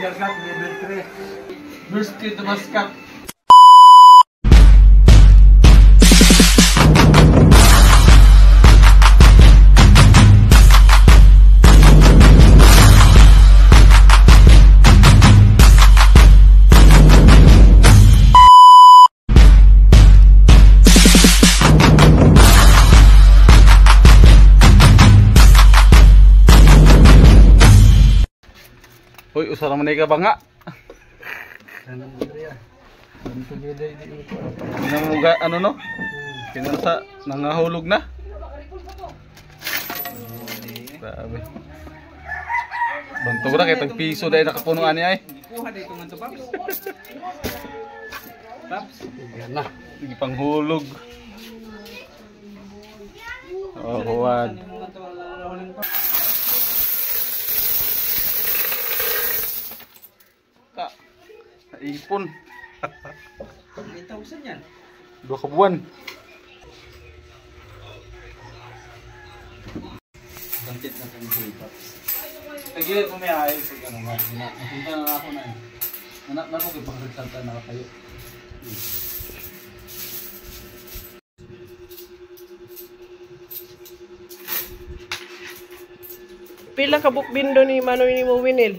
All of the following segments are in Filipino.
Edgar Cut, level 3. Burst to Mascot. Uy, usara man ka ba nga? Namuga ano no? Kinasa nangahulog na. Grabe. Banto ra kay tag piso dai nakapunuan ni ay. Kuha dito man to, Paps. Paps, yan na. Sige panghulog. Oh, huwad. Ipon. May tausan yan. 2 ka buwan. Content na kang Paps. Tagilid mo may ayos sa ano nga. Napunta na ako na eh. Anak na ako ipagsalta na kayo. Pila ka bukbindo ni Manoy ni mo Winil?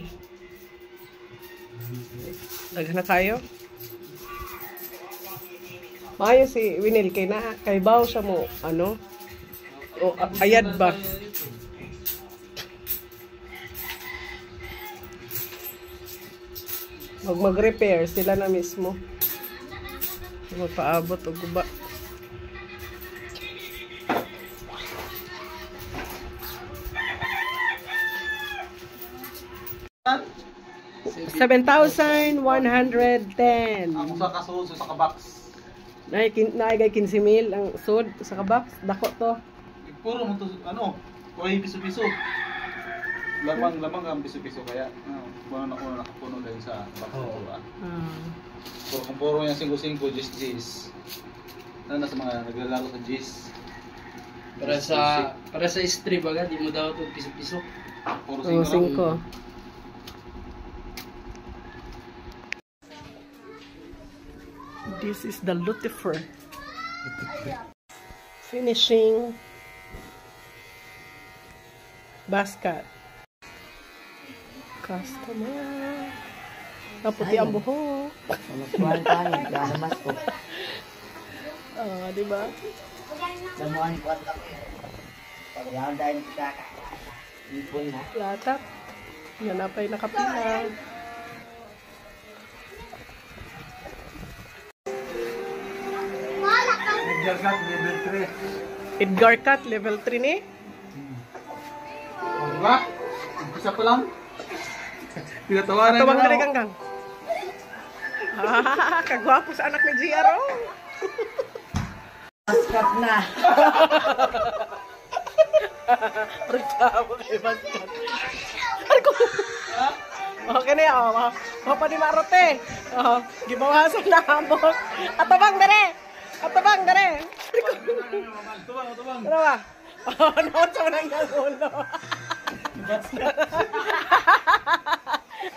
Daghan na kayo? Maayo si Winil kay na kay baw siya mo ano? O ayad ba? Mag-repair sila na mismo. Magpaabot og guba. $7,110. Ang sa kasulod sa kabox. Naigay 15,000 ang sud sa kabox. Dako to. Puro mo to ano, kuhay piso-piso. Lamang ang piso-piso kaya kuno na kuno nakapuno dahil sa box. Puro kung puro yung 5-5 G's. Na sa mga naglalaro sa G's. Para sa strip agad, di mo daw ito piso-piso. Puro 5. This is the Lucifer. Finishing basket. Customer. Naputi ang buhok. Di ba? Latak. Yan na pa'y nakapila. Edgar Cut, level 3. Edgar Cut, level 3 ni? Diba? Isa pa lang. Pinatawanan Tawag na rin kanggang. Kagwapo sa anak ni GR, oh. Mascot na. Reklamo kay Mascot. Okay na yan, oh. Mapa ni Marote. Gibawasan na ambos. Atabang dere! Atabang dere! Tubang. Ano ba? Noon sa manang gagulo.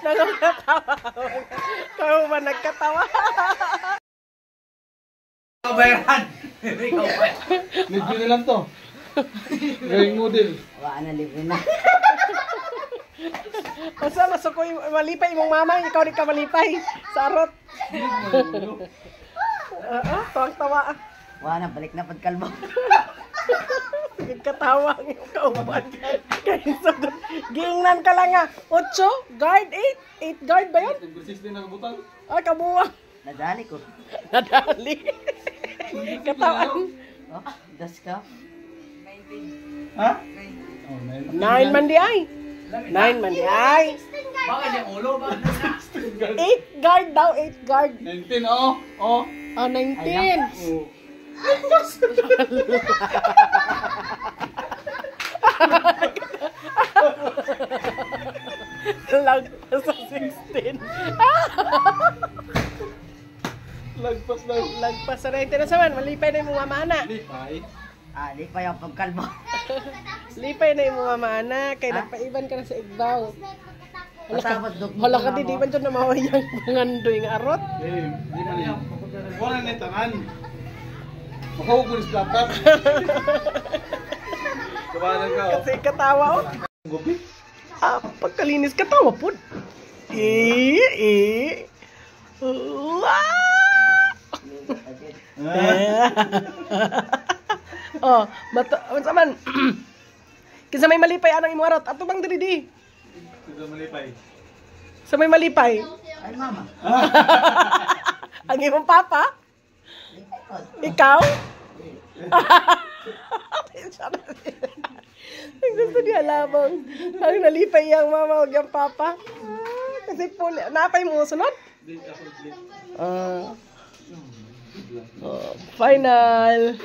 Nagkatawa. Kaya ba nagkatawa? Kabayaran! Medyo na lang to. Gawing model. Wala na libre na. Basta masukoy malipay imong mama, ikaw di ka malipay. Sarot. Tuwang-tawa. Wala na, balik na pagkalbo. Nagkatawa ang iyong kauban. Kaya sagot, giingnan ka lang nga. 8, guard 8. 8 guard ba yun? Bersis din nakabutang. Kabuwang. Nadali ko. Nadali. Katawan. Oh, das ka. Ha? 9 man di ay. 9 man di ay. Bakit yung ulo? 8 guard daw, 8 guard. 19, oh. 19. Lagpas sa 16. Lagpas sa 19 na saman. Malipay na yung mga mamana. Lipay. Di pa yung pagkalbo. Lipay na yung mga mamana. Kaya nagpaiban ka na sa igbaw. Hala ka di man dyan namawayang pangandoy nga arot. Eh, di man yan. Wala na tanan. Makahugog ko sa laptop. Kabalan ka, oh. Kasi katawa oh. Gubi. Ah, pagkalinis katawa po. Oh, unsa man? Kinsa may malipay anang imong arot? Ato bang diri di? Ito malipay. Sa may malipay? Ay, mama. Ang imong papa? Ikaw? Ang gusto niya lamang. Ang nalipay yung mama o yung papa. Kasi puli. Napay mo sunod? Final.